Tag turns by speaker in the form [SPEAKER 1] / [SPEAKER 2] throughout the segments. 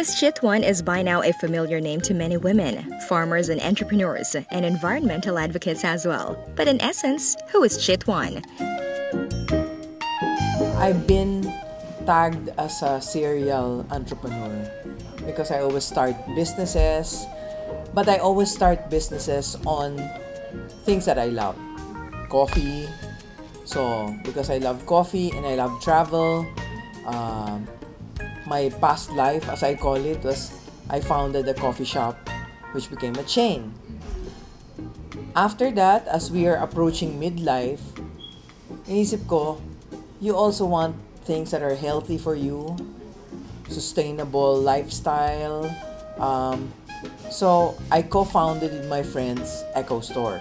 [SPEAKER 1] Miss Chit Juan is by now a familiar name to many women, farmers and entrepreneurs, and environmental advocates as well. But in essence, who is Chit Juan?
[SPEAKER 2] I've been tagged as a serial entrepreneur because I always start businesses, but I always start businesses on things that I love. Coffee. So, because I love coffee and I love travel, my past life, as I call it, was I founded a coffee shop which became a chain. After that, as we are approaching midlife, inisip ko, you also want things that are healthy for you, sustainable lifestyle. So I co-founded with my friends Echo Store.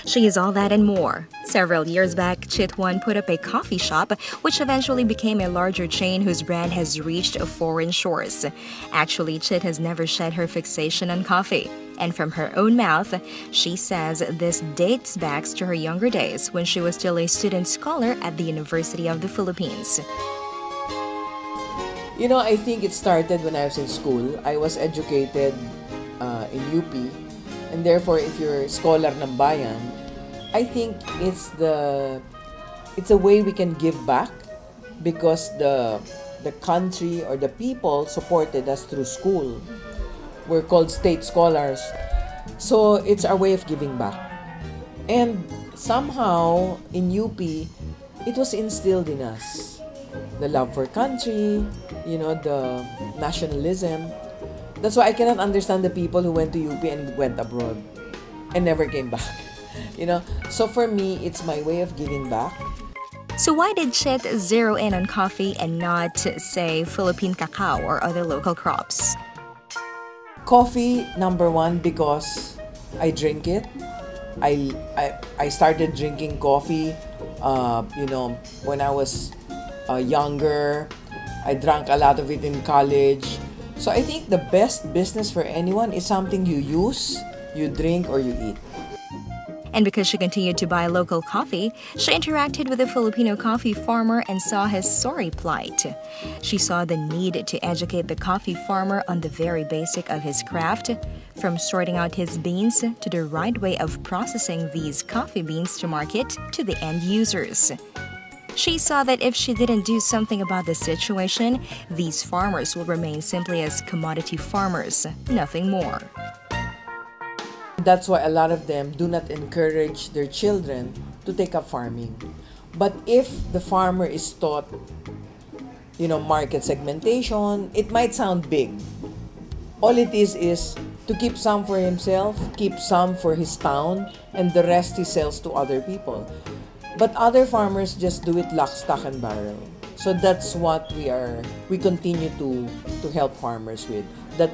[SPEAKER 1] She is all that and more. Several years back, Chit Juan put up a coffee shop, which eventually became a larger chain whose brand has reached foreign shores. Actually, Chit has never shed her fixation on coffee. And from her own mouth, she says this dates back to her younger days when she was still a student scholar at the University of the Philippines.
[SPEAKER 2] You know, I think it started when I was in school. I was educated in UP. And therefore, if you're scholar ng bayan, I think it's a way we can give back because the country or the people supported us through school. We're called state scholars. So it's our way of giving back. And somehow in UP, it was instilled in us. The love for country, the nationalism. That's why I cannot understand the people who went to UP and went abroad and never came back. So for me, it's my way of giving back.
[SPEAKER 1] So why did Chit zero in on coffee and not, say, Philippine cacao or other local crops?
[SPEAKER 2] Coffee, number one, because I drink it. I started drinking coffee, when I was younger. I drank a lot of it in college. So I think the best business for anyone is something you use, you drink, or you eat.
[SPEAKER 1] And because she continued to buy local coffee, she interacted with a Filipino coffee farmer and saw his sorry plight. She saw the need to educate the coffee farmer on the very basic of his craft, from sorting out his beans to the right way of processing these coffee beans to market to the end users. She saw that if she didn't do something about the situation, these farmers will remain simply as commodity farmers, nothing more.
[SPEAKER 2] That's why a lot of them do not encourage their children to take up farming. But if the farmer is taught, market segmentation, it might sound big. All it is to keep some for himself, keep some for his town, and the rest he sells to other people. But other farmers just do it lock, stock, and barrel. So that's what we continue to help farmers with. That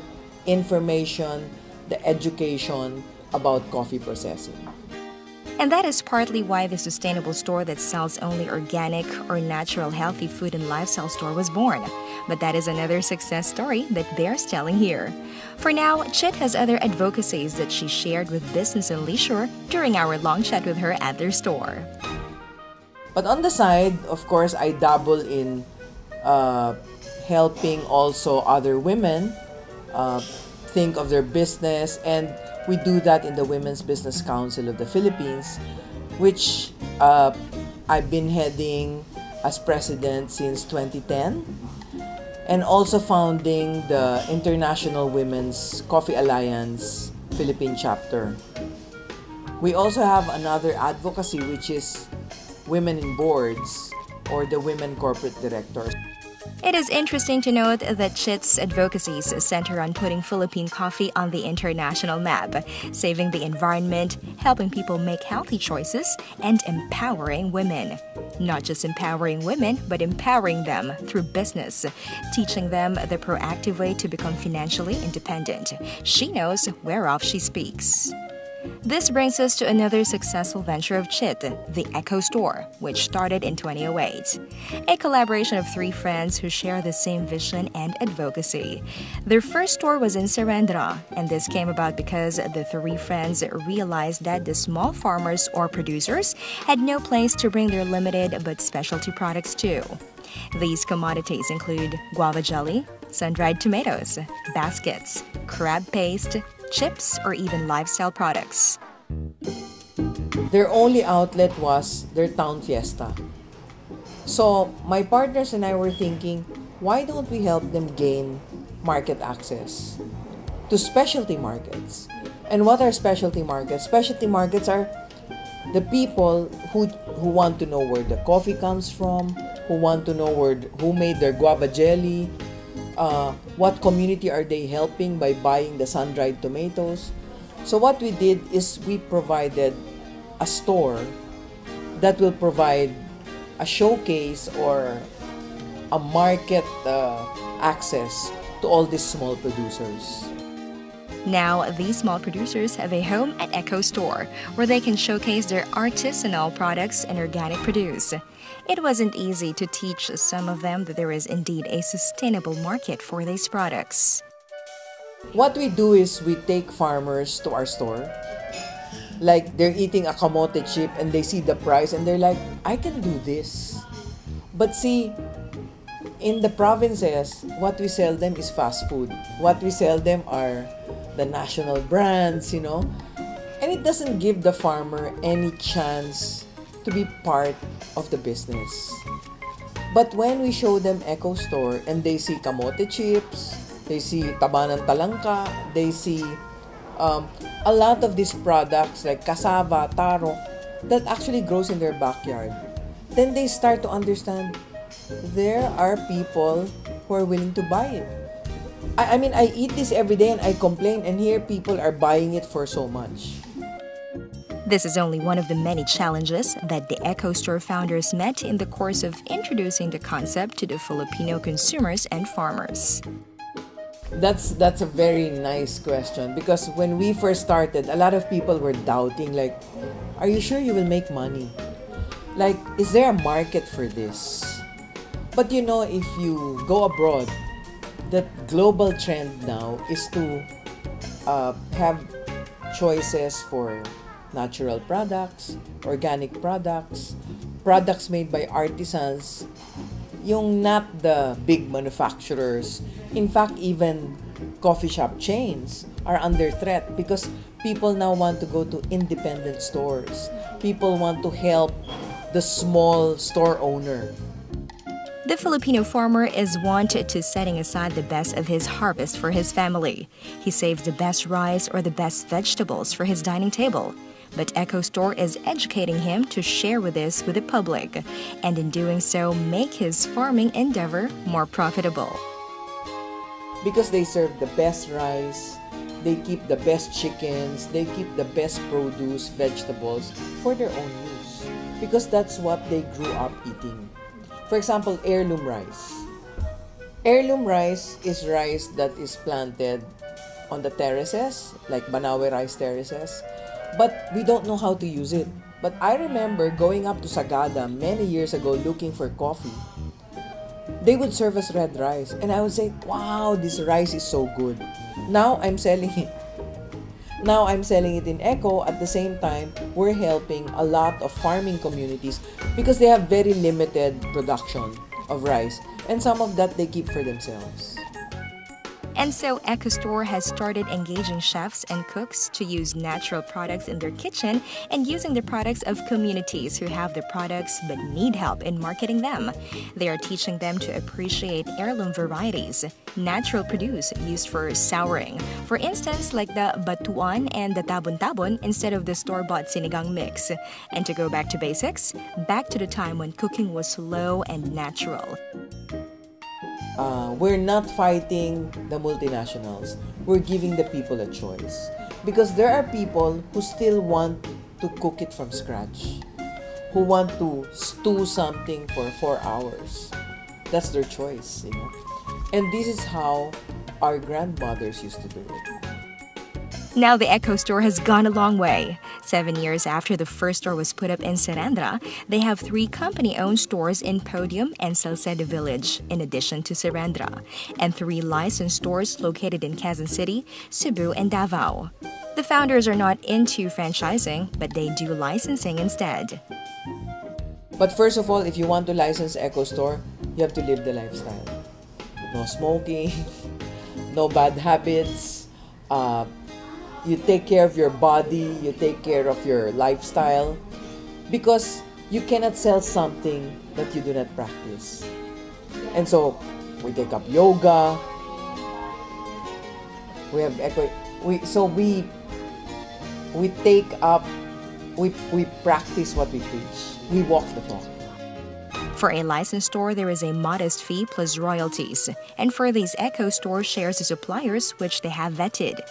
[SPEAKER 2] information, the education about coffee processing.
[SPEAKER 1] And that is partly why the sustainable store that sells only organic or natural healthy food and lifestyle store was born. But that is another success story that bears telling here. For now, Chit has other advocacies that she shared with Business and Leisure during our long chat with her at their store.
[SPEAKER 2] But on the side, of course, I dabble in helping also other women think of their business, and we do that in the Women's Business Council of the Philippines, which I've been heading as president since 2010, and also founding the International Women's Coffee Alliance Philippine chapter. We also have another advocacy, which is Women in Boards, or the Women Corporate Directors.
[SPEAKER 1] It is interesting to note that Chit's advocacies center on putting Philippine coffee on the international map, saving the environment, helping people make healthy choices, and empowering women. Not just empowering women, but empowering them through business, teaching them the proactive way to become financially independent. She knows whereof she speaks. This brings us to another successful venture of Chit, the Echo Store, which started in 2008. A collaboration of three friends who share the same vision and advocacy. Their first store was in Serendra, and this came about because the three friends realized that the small farmers or producers had no place to bring their limited but specialty products to. These commodities include guava jelly, sun-dried tomatoes, baskets, crab paste, chips, or even lifestyle products.
[SPEAKER 2] Their only outlet was their town fiesta. So my partners and I were thinking, why don't we help them gain market access to specialty markets? And what are specialty markets? Specialty markets are the people who want to know where the coffee comes from, who want to know who made their guava jelly, what community are they helping by buying the sun-dried tomatoes. So what we did is we provided a store that will provide a showcase or a market access to all these small producers.
[SPEAKER 1] Now, these small producers have a home at Eco Store where they can showcase their artisanal products and organic produce. It wasn't easy to teach some of them that there is indeed a sustainable market for these products.
[SPEAKER 2] What we do is we take farmers to our store. Like they're eating a kamote chip and they see the price and they're like, I can do this. But see, in the provinces, what we sell them is fast food. What we sell them are the national brands, and it doesn't give the farmer any chance to be part of the business. But when we show them Eco Store and they see kamote chips, they see taba ng talangka, they see a lot of these products like cassava, taro, that actually grows in their backyard, then they start to understand there are people who are willing to buy it. I mean, I eat this every day and I complain, and here people are buying it for so much.
[SPEAKER 1] This is only one of the many challenges that the Eco Store founders met in the course of introducing the concept to the Filipino consumers and farmers.
[SPEAKER 2] That's a very nice question, because when we first started, a lot of people were doubting, like, are you sure you will make money? Like, is there a market for this? But if you go abroad, the global trend now is to have choices for natural products, organic products, products made by artisans, not the big manufacturers. In fact, even coffee shop chains are under threat because people now want to go to independent stores. People want to help the small store owner.
[SPEAKER 1] The Filipino farmer is wont to setting aside the best of his harvest for his family. He saves the best rice or the best vegetables for his dining table. But Eco Store is educating him to share this with the public, and in doing so, make his farming endeavor more profitable.
[SPEAKER 2] Because they serve the best rice, they keep the best chickens, they keep the best produce, vegetables for their own use. Because that's what they grew up eating. For example, heirloom rice. Heirloom rice is rice that is planted on the terraces, like Banawe rice terraces, but we don't know how to use it. But I remember going up to Sagada many years ago looking for coffee. They would serve us red rice, and I would say, wow, this rice is so good. Now I'm selling it. Now I'm selling it in Eco. At the same time, we're helping a lot of farming communities because they have very limited production of rice, and some of that they keep for themselves.
[SPEAKER 1] And so Eco Store has started engaging chefs and cooks to use natural products in their kitchen and using the products of communities who have the products but need help in marketing them. They are teaching them to appreciate heirloom varieties, natural produce used for souring. For instance, like the batuan and the tabon-tabon instead of the store-bought sinigang mix. And to go back to basics, back to the time when cooking was slow and natural.
[SPEAKER 2] We're not fighting the multinationals. We're giving the people a choice. Because there are people who still want to cook it from scratch, who want to stew something for 4 hours. That's their choice, And this is how our grandmothers used to do it.
[SPEAKER 1] Now the Eco Store has gone a long way. 7 years after the first store was put up in Serandra, they have 3 company-owned stores in Podium and Salcedo Village, in addition to Serandra, and 3 licensed stores located in Quezon City, Cebu, and Davao. The founders are not into franchising, but they do licensing instead.
[SPEAKER 2] But first of all, if you want to license Eco Store, you have to live the lifestyle. no smoking, no bad habits. You take care of your body, you take care of your lifestyle, because you cannot sell something that you do not practice. And so we take up yoga. We have we take up, we practice what we preach. We walk the talk.
[SPEAKER 1] For a licensed store, there is a modest fee plus royalties. And for these Echo stores, shares the suppliers, which they have vetted.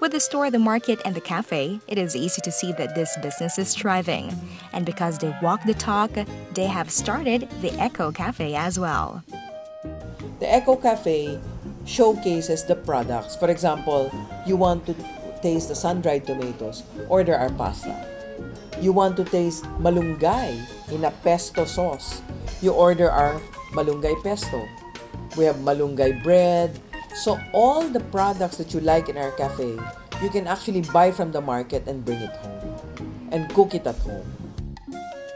[SPEAKER 1] With the store, the market, and the cafe, it is easy to see that this business is thriving. And because they walk the talk, they have started the Echo Cafe as well.
[SPEAKER 2] The Echo Cafe showcases the products. For example, you want to taste the sun-dried tomatoes, order our pasta. You want to taste malunggay in a pesto sauce, you order our malunggay pesto. We have malunggay bread. So all the products that you like in our cafe, you can actually buy from the market and bring it home and cook it at home.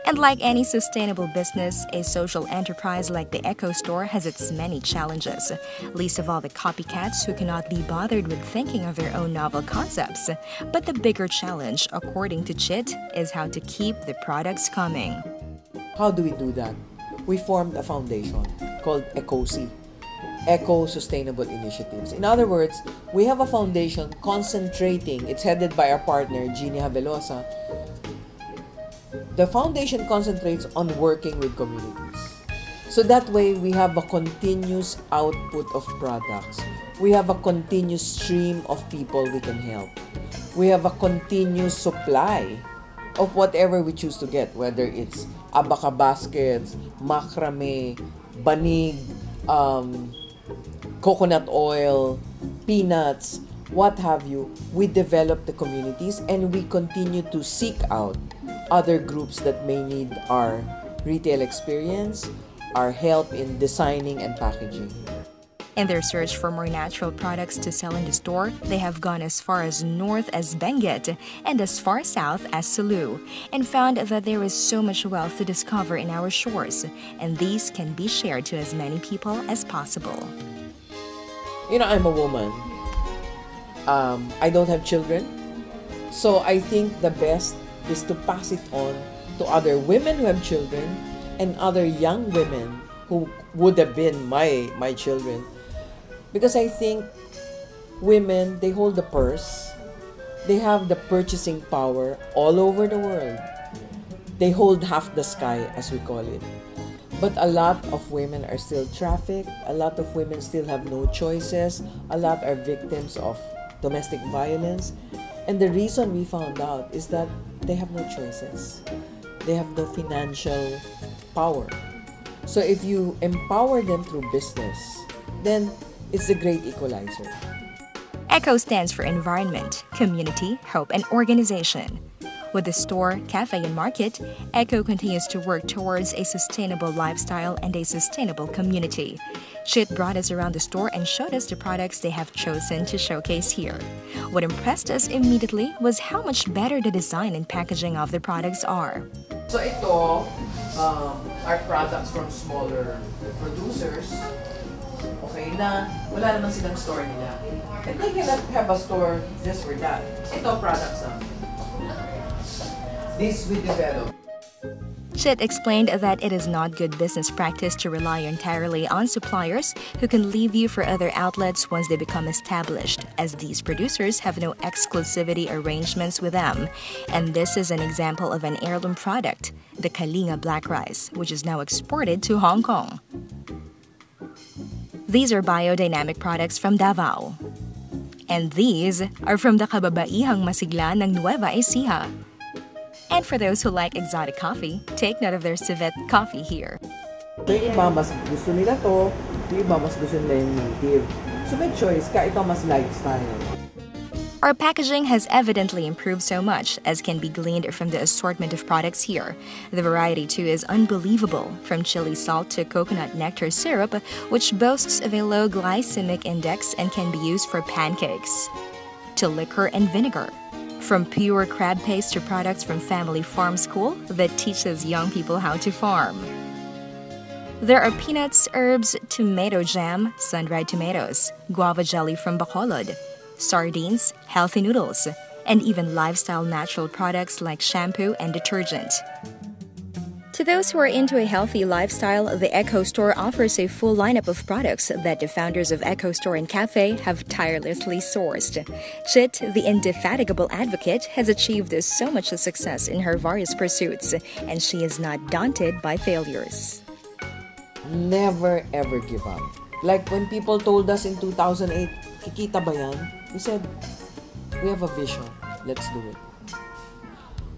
[SPEAKER 1] And like any sustainable business, a social enterprise like the Echo Store has its many challenges, least of all the copycats who cannot be bothered with thinking of their own novel concepts. But the bigger challenge, according to Chit, is how to keep the products coming.
[SPEAKER 2] How do we do that? We formed a foundation called Advocacy, Eco Sustainable Initiatives. In other words, we have a foundation concentrating, it's headed by our partner, Jeannie Havelosa. The foundation concentrates on working with communities. So that way, we have a continuous output of products. We have a continuous stream of people we can help. We have a continuous supply of whatever we choose to get, whether it's abaca baskets, macrame, banig, coconut oil, peanuts, what have you. We develop the communities and we continue to seek out other groups that may need our retail experience, our help in designing and packaging.
[SPEAKER 1] In their search for more natural products to sell in the store, they have gone as far as north as Benguet and as far south as Sulu, and found that there is so much wealth to discover in our shores, and these can be shared to as many people as possible.
[SPEAKER 2] You know, I'm a woman. I don't have children. So I think the best is to pass it on to other women who have children and other young women who would have been my children. Because I think women, they hold the purse. They have the purchasing power all over the world. They hold half the sky, as we call it. But a lot of women are still trafficked. A lot of women still have no choices. A lot are victims of domestic violence. And the reason we found out is that they have no choices. They have no financial power. So if you empower them through business, then it's a great equalizer.
[SPEAKER 1] ECHO stands for Environment, Community, Hope, and Organization. With the store, cafe, and market, ECHO continues to work towards a sustainable lifestyle and a sustainable community. Chit brought us around the store and showed us the products they have chosen to showcase here. What impressed us immediately was how much better the design and packaging of the products are.
[SPEAKER 2] So ito are products from smaller producers. Okay na, wala naman silang store nila. And they cannot have a store just for that. Ito products namin. This we develop.
[SPEAKER 1] Chit explained that it is not good business practice to rely entirely on suppliers who can leave you for other outlets once they become established, as these producers have no exclusivity arrangements with them. And this is an example of an heirloom product, the Kalinga black rice, which is now exported to Hong Kong. These are biodynamic products from Davao. And these are from the kababaihang masigla ng Nueva Ecija. And for those who like exotic coffee, take note of their civet coffee here.
[SPEAKER 2] Yung iba mas gusto nila to, yung iba mas gusto nila yung native. So may choice ka, ito mas lifestyle.
[SPEAKER 1] Our packaging has evidently improved so much, as can be gleaned from the assortment of products here. The variety too is unbelievable, from chili salt to coconut nectar syrup, which boasts of a low glycemic index and can be used for pancakes, to liquor and vinegar. From pure crab paste to products from Family Farm School that teaches young people how to farm. There are peanuts, herbs, tomato jam, sun-dried tomatoes, guava jelly from Bacolod, sardines, healthy noodles, and even lifestyle natural products like shampoo and detergent. To those who are into a healthy lifestyle, the Echo Store offers a full lineup of products that the founders of Echo Store and Cafe have tirelessly sourced. Chit, the indefatigable advocate, has achieved so much success in her various pursuits, and she is not daunted by failures.
[SPEAKER 2] Never ever give up. Like when people told us in 2008, kikita ba yan? We said, we have a vision. Let's do it.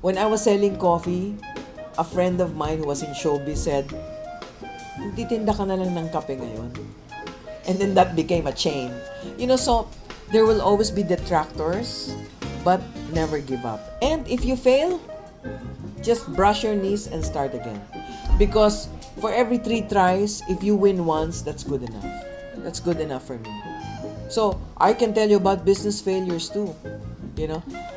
[SPEAKER 2] When I was selling coffee, a friend of mine who was in showbiz said, "Titinda ka na lang ng kape ngayon." And then that became a chain. So there will always be detractors, but never give up. And if you fail, just brush your knees and start again. Because for every 3 tries, if you win once, that's good enough. That's good enough for me. So I can tell you about business failures too,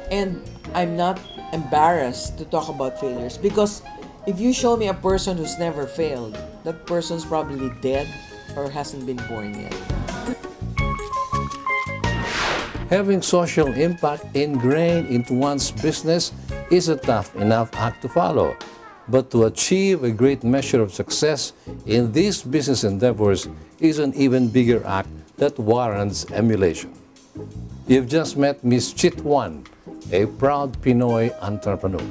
[SPEAKER 2] and I'm not embarrassed to talk about failures, because if you show me a person who's never failed, that person's probably dead or hasn't been born yet.
[SPEAKER 3] Having social impact ingrained into one's business is a tough enough act to follow. But to achieve a great measure of success in these business endeavors is an even bigger act that warrants emulation. You've just met Miss Chit Juan, a proud Pinoy entrepreneur.